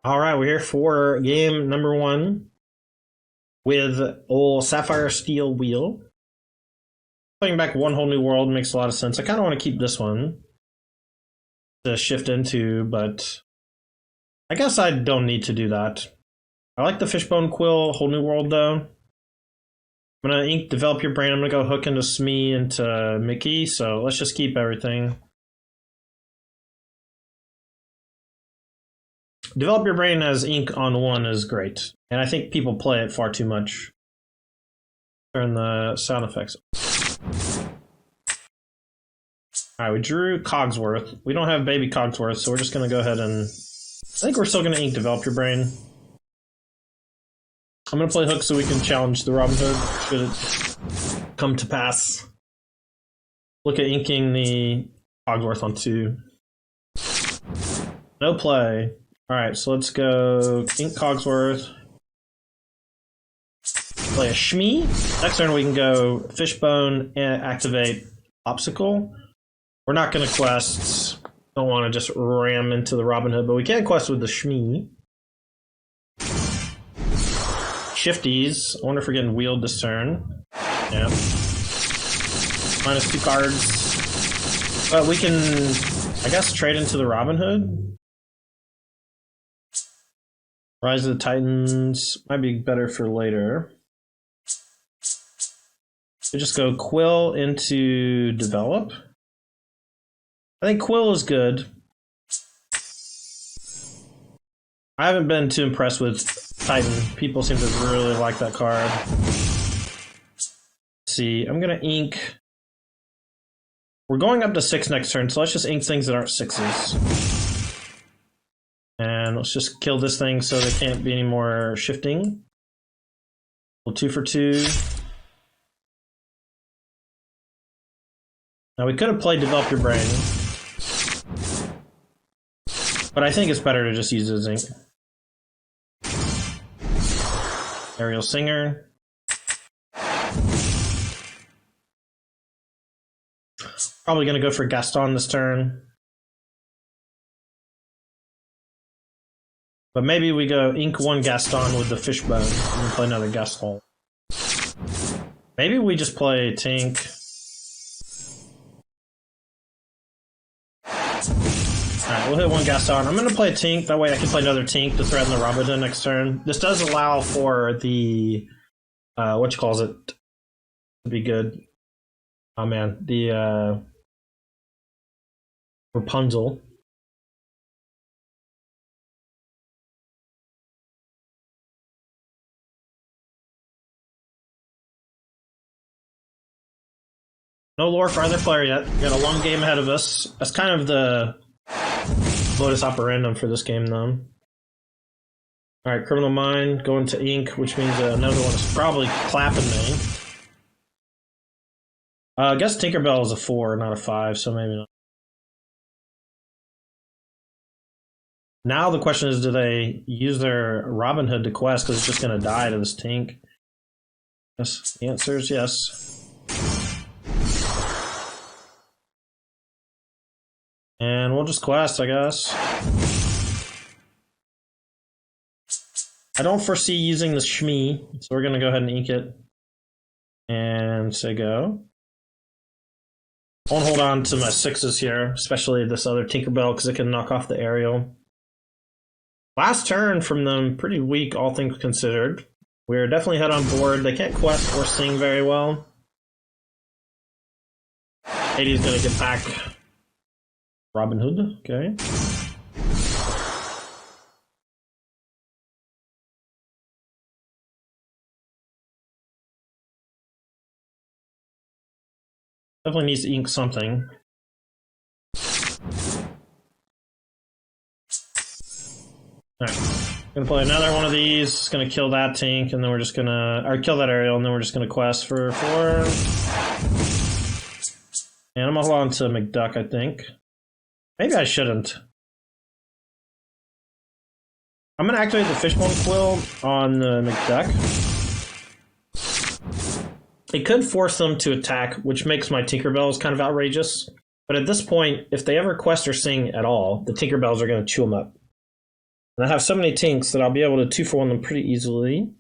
All right, we're here for game number 1 with old Sapphire Steel Wheel. Playing back One Whole New World makes a lot of sense. I kind of want to keep this one to shift into, but I guess I don't need to do that. I like the Fishbone Quill Whole New World, though. I'm going to ink Develop Your Brain. I'm going to go hook into Smee into Mickey, so let's just keep everything. Develop Your Brain as ink on 1 is great, and I think people play it far too much. Turn the sound effects. Alright, we drew Cogsworth. We don't have Baby Cogsworth, so we're just going to go ahead and... I think we're still going to ink Develop Your Brain. I'm going to play Hook so we can challenge the Robin Hood, should it come to pass. Look at inking the Cogsworth on 2. No play. Alright, so let's go ink Cogsworth. Play a Smee. Next turn we can go Fishbone and activate Obstacle. We're not going to quest. Don't want to just ram into the Robin Hood, but we can quest with the Smee. Shifties. I wonder if we're getting wheeled this turn. Yeah. -2 cards. But we can, I guess, trade into the Robin Hood. Rise of the Titans might be better for later. We just go Quill into Develop. I think Quill is good. I haven't been too impressed with Titan. People seem to really like that card. Let's see, I'm gonna ink. We're going up to 6 next turn, so let's just ink things that aren't 6s. And let's just kill this thing so there can't be any more shifting. Well, 2 for 2. Now we could have played Develop Your Brain. But I think it's better to just use his ink. Aerial Singer. Probably gonna go for Gaston this turn. But maybe we go ink 1 Gaston with the Fishbone and play another Gaston. Maybe we just play Tink. Alright, we'll hit 1 Gaston. I'm going to play a Tink, that way I can play another Tink to threaten the Robin Hood next turn. This does allow for the, to be good. Oh man, the, Rapunzel. No lore for either player yet. We got a long game ahead of us. That's kind of the modus operandum for this game, though. Alright, Criminal Mind, going to ink, which means another one is probably clapping me. I guess Tinkerbell is a 4, not a 5, so maybe not. Now the question is, do they use their Robin Hood to quest, because it's just going to die to this Tink? Yes, the answer is yes. And we'll just quest, I guess. I don't foresee using the Smee, so we're going to go ahead and ink it. And say go. I won't hold on to my 6s here, especially this other Tinkerbell, because it can knock off the aerial. Last turn from them, pretty weak, all things considered. We're definitely head on board. They can't quest or sing very well. 80's going to get back. Robin Hood, okay. Definitely needs to ink something. Alright, gonna play another one of these. It's gonna kill that Tink, and then we're just gonna, or kill that aerial, and then we're just gonna quest for 4. And I'm gonna hold on to McDuck, I think. Maybe I shouldn't. I'm going to activate the Fishbone Quill on the McDuck. It could force them to attack, which makes my Tinkerbells kind of outrageous. But at this point, if they ever quest or sing at all, the Tinkerbells are going to chew them up. And I have so many tinks that I'll be able to 2-for-1 them pretty easily.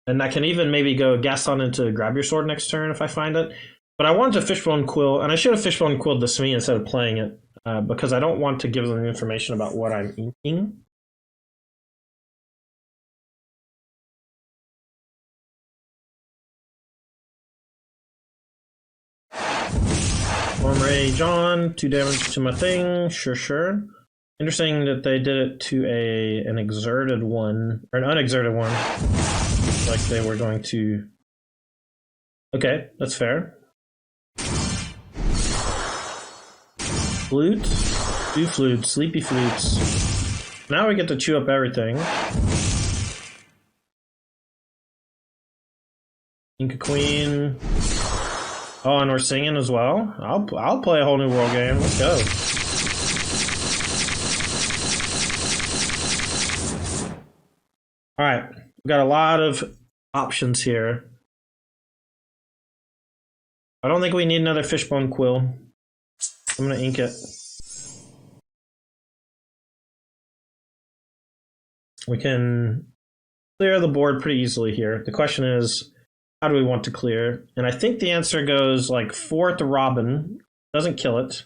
And I can even maybe go gas on into grab your sword next turn if I find it. But I wanted to fishbone quill, and I should have fishbone quilled the Smee instead of playing it, because I don't want to give them information about what I'm inking. Storm Rage on, 2 damage to my thing, sure. Interesting that they did it to an exerted one, or an unexerted one. Like they were going to... Okay, that's fair. Flute, 2 flutes, sleepy flutes. Now we get to chew up everything. Inca Queen. Oh, and we're singing as well. I'll play a whole new world game. Let's go. All right, we've got a lot of options here. I don't think we need another fishbone quill. I'm gonna ink it. We can clear the board pretty easily here. The question is, how do we want to clear? And I think the answer goes like 4 at the Robin. Doesn't kill it.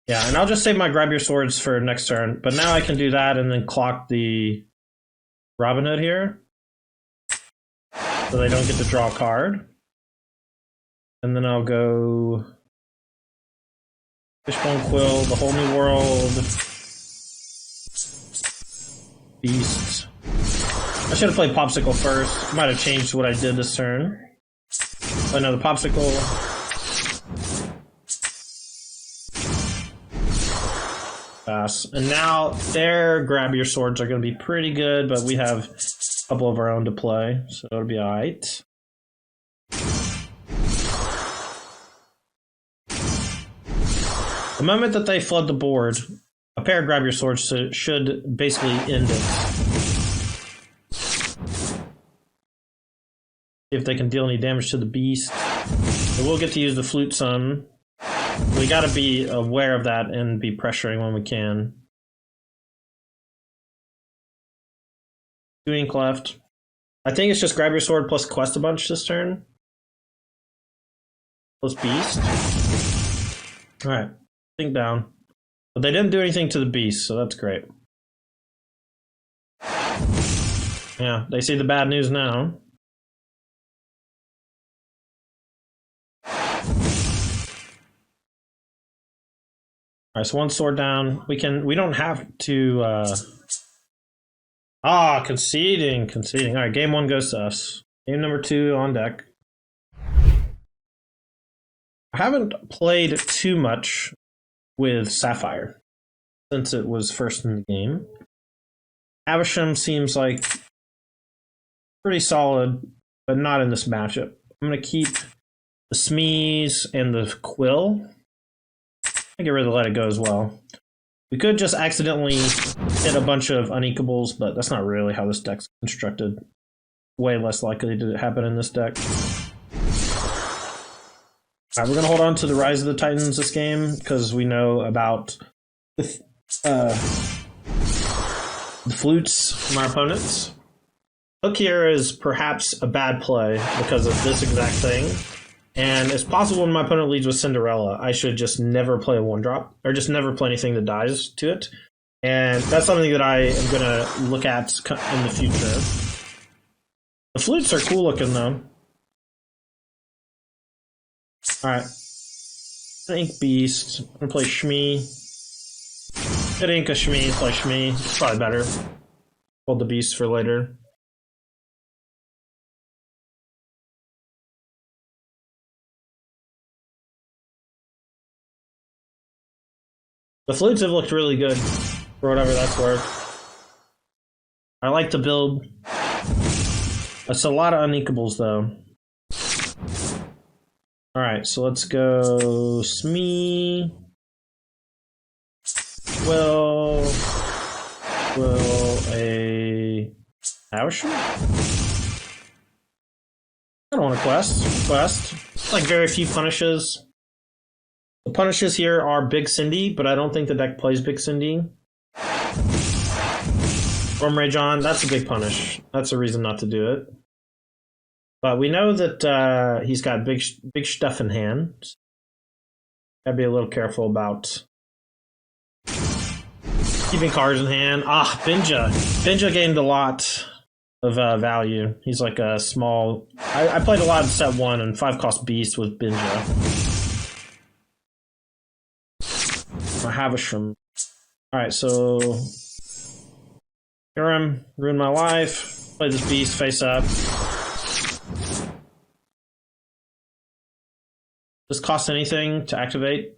Yeah, and I'll just save my grab your swords for next turn. But now I can do that and then clock the Robin Hood here. So they don't get to draw a card. And then I'll go... Fishbone Quill, the whole new world. Beast. I should have played Popsicle first. Might have changed what I did this turn. But no, the Popsicle. Pass. And now their grab your swords are going to be pretty good, but we have a couple of our own to play, so it'll be alright. The moment that they flood the board, a pair of grab your swords should basically end it. If they can deal any damage to the beast. They will get to use the flute some. We gotta be aware of that and be pressuring when we can. 2 ink left. I think it's just grab your sword plus quest a bunch this turn. Plus beast. Alright. Thing down. But they didn't do anything to the beast, so that's great. Yeah, they see the bad news now. Alright, so 1 sword down. We don't have to conceding. Alright, game 1 goes to us. Game number 2 on deck. I haven't played too much with Sapphire since it was first in the game. Havisham seems like pretty solid, but not in this matchup. I'm going to keep the Smees and the Quill. I get rid of the Let It Go as well. We could just accidentally hit a bunch of unequables, but that's not really how this deck's constructed. Way less likely to happen in this deck. Alright, we're going to hold on to the Rise of the Titans this game, because we know about the flutes from our opponents. Hook here is perhaps a bad play because of this exact thing. And it's possible when my opponent leads with Cinderella, I should just never play a 1-drop, or just never play anything that dies to it. And that's something that I am going to look at in the future. The flutes are cool looking though. Alright. Ink Beast. I'm gonna play Shmee. Get Ink a Shmee, play Shmee. It's probably better. Hold the Beast for later. The flutes have looked really good, for whatever that's worth. I like the build. It's a lot of unequables though. Alright, so let's go Smee. Will a Havisham? I don't want to quest. Like very few punishes. The punishes here are Big Cindy, but I don't think the deck plays Big Cindy. Storm Rage on, that's a big punish. That's a reason not to do it. But we know that he's got big stuff in hand. Gotta be a little careful about keeping cards in hand. Ah, Binja. Binja gained a lot of value. He's like a small... I played a lot in set 1 and 5-cost beast with Binja. I have a shrimp. Alright, so... Hiram, ruin my life. Play this beast face up. Does this cost anything to activate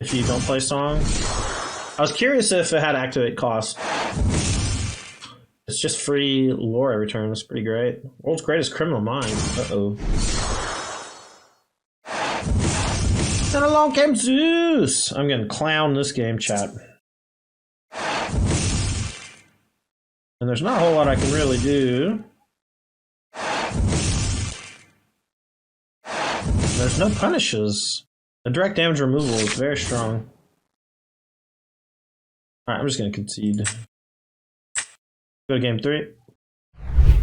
if you don't play Song? I was curious if it had activate cost. It's just free lore every turn. That's pretty great. World's greatest criminal mind. Uh-oh. And along came Zeus! I'm gonna clown this game, chat. And there's not a whole lot I can really do. There's no punishes. The direct damage removal is very strong. Alright, I'm just gonna concede. Go to game 3.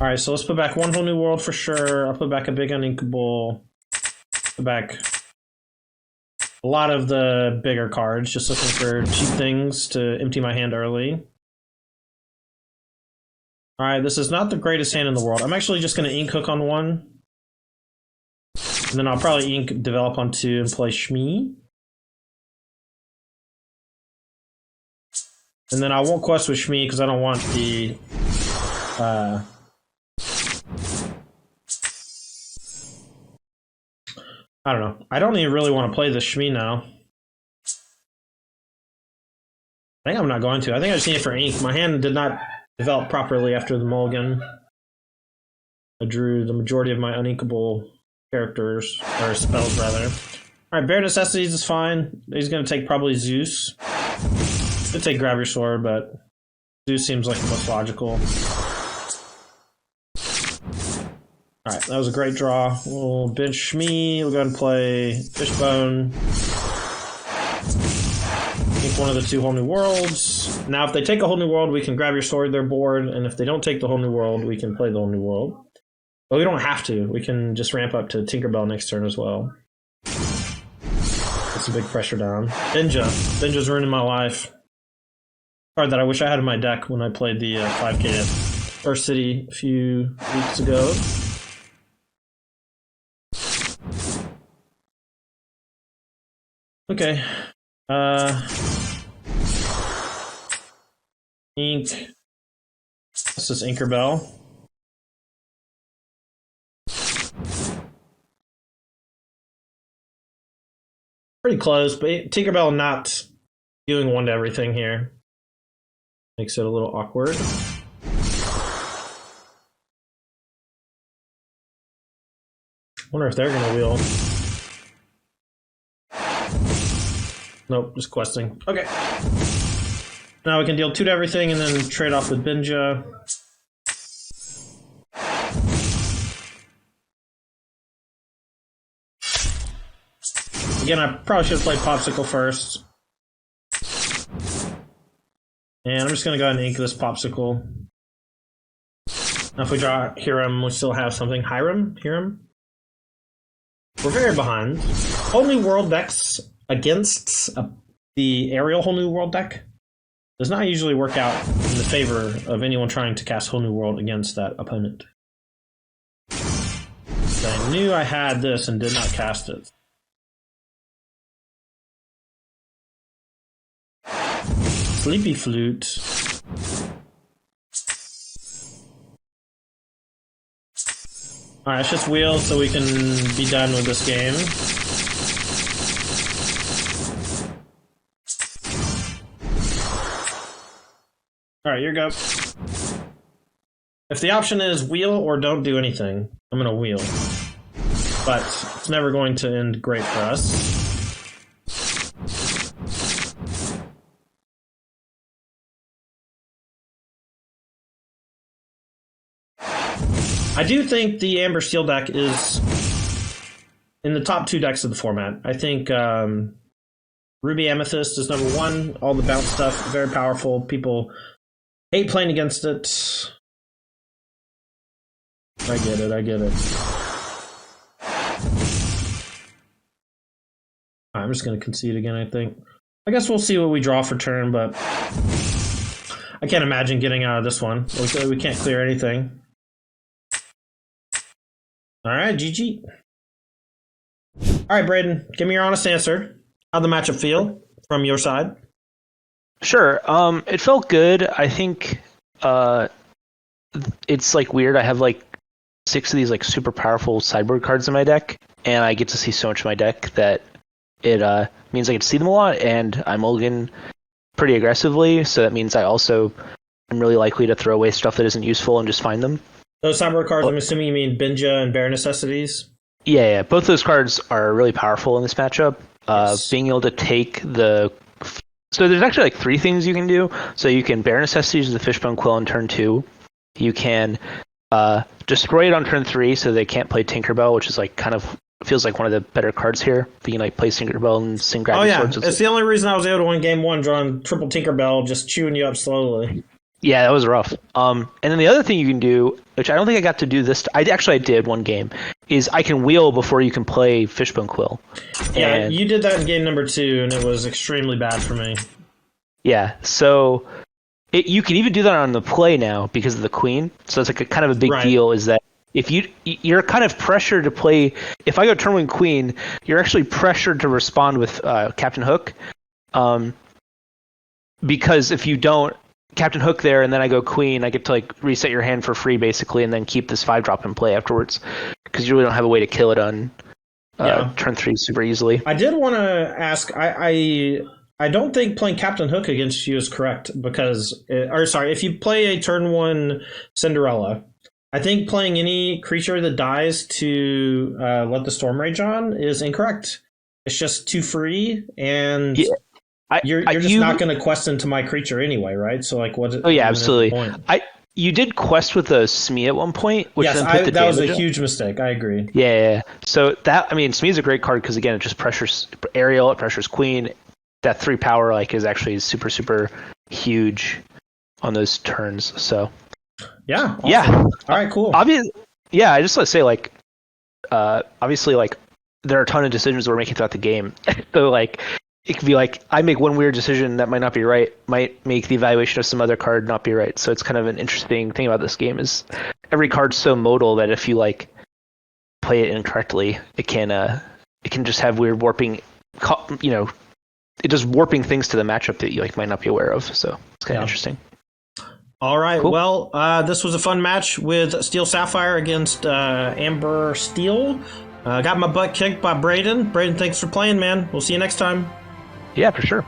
Alright, so let's put back one whole new world for sure. I'll put back a big uninkable. Put back a lot of the bigger cards, just looking for cheap things to empty my hand early. Alright, this is not the greatest hand in the world. I'm actually just going to ink hook on 1. And then I'll probably ink develop on 2 and play Shmee. And then I won't quest with Shmee because I don't want the... I don't know. I don't even really want to play the Shmee now. I think I'm not going to. I think I just need it for ink. My hand did not develop properly after the mulligan. I drew the majority of my uninkable characters, or spells rather. Alright, Bare Necessities is fine. He's going to take probably Zeus. Could take Grab Your Sword, but Zeus seems like the most logical. Alright, that was a great draw. We'll bench Shmee. We'll go ahead and play Fishbone. Take one of the 2 whole new worlds. Now, if they take a whole new world, we can Grab Your Sword their board, and if they don't take the whole new world, we can play the whole new world. But we don't have to. We can just ramp up to Tinkerbell next turn as well. That's a big pressure down. Binja. Binja's ruining my life. Card that I wish I had in my deck when I played the 5K at First City a few weeks ago. Okay. Ink. This is Tinkerbell. Pretty close, but Tinkerbell not doing 1 to everything here. Makes it a little awkward. Wonder if they're gonna wheel. Nope, just questing. Okay. Now we can deal 2 to everything and then trade off with Binja. Again, I probably should have played Popsicle first. And I'm just going to go ahead and ink this Popsicle. Now if we draw Hiram, we still have something. Hiram? We're very behind. Whole new world decks against the aerial whole new world deck does not usually work out in the favor of anyone trying to cast whole new world against that opponent. So I knew I had this and did not cast it. Sleepy Flute. Alright, let's just wheel so we can be done with this game. Alright, here you go. If the option is wheel or don't do anything, I'm gonna wheel. But it's never going to end great for us. I do think the Amber Steel deck is in the top 2 decks of the format. I think Ruby Amethyst is number 1. All the bounce stuff, very powerful. People hate playing against it. I get it. I'm just going to concede again, I think. I guess we'll see what we draw for turn, but I can't imagine getting out of this one. We can't clear anything. All right, GG. All right, Braden, give me your honest answer. How'd the matchup feel from your side? Sure. It felt good. I think it's like weird. I have like 6 of these like super powerful sideboard cards in my deck, and I get to see so much of my deck that it means I get to see them a lot, and I mulligan pretty aggressively, so that means I also am really likely to throw away stuff that isn't useful and just find them. Those sideboard cards, I'm assuming you mean Binja and Bare Necessities? Yeah. Both those cards are really powerful in this matchup. Yes. Being able to take the... So there's actually like 3 things you can do. So you can Bare Necessities the Fishbone Quill on turn 2. You can destroy it on turn 3 so they can't play Tinkerbell, which is like kind of feels like one of the better cards here. You can like play Tinkerbell and sing Gravity Swords. It's the only reason I was able to win game 1, drawing triple Tinkerbell, just chewing you up slowly. Yeah, that was rough. And then the other thing you can do, which I don't think I got to do this, I did one game, is I can wheel before you can play Fishbone Quill. Yeah, and you did that in game number 2, and it was extremely bad for me. Yeah, so you can even do that on the play now because of the Queen. So it's like a kind of a big deal. Is that if you're kind of pressured to play. If I go turn 1 Queen, you're actually pressured to respond with Captain Hook, because if you don't Captain Hook there and then I go Queen, I get to like reset your hand for free basically, and then keep this 5-drop in play afterwards because you really don't have a way to kill it on turn 3 super easily. I did want to ask. I don't think playing Captain Hook against you is correct because, if you play a turn 1 Cinderella, I think playing any creature that dies to let the Storm Rage on is incorrect. It's just too free, and you're just not going to quest into my creature anyway, right? So like, what? Oh yeah, absolutely. You did quest with a Smee at one point, which yes, then put the that was a damage huge mistake. I agree. Yeah. So Smee is a great card because again, it just pressures Ariel, it pressures Queen. That 3 power like is actually super super huge on those turns. So yeah, awesome. Yeah. All right, cool. I just want to say like, obviously like there are a ton of decisions we're making throughout the game. So like it could be like I make one weird decision that might not be right, might make the evaluation of some other card not be right. So it's kind of an interesting thing about this game is every card's so modal that if you like play it incorrectly, it can just have weird warping. It does warping things to the matchup that you like might not be aware of. So it's kind of interesting. All right. Cool. Well, this was a fun match with Steel Sapphire against Amber Steel. Got my butt kicked by Braden. Braden, thanks for playing, man. We'll see you next time. Yeah, for sure.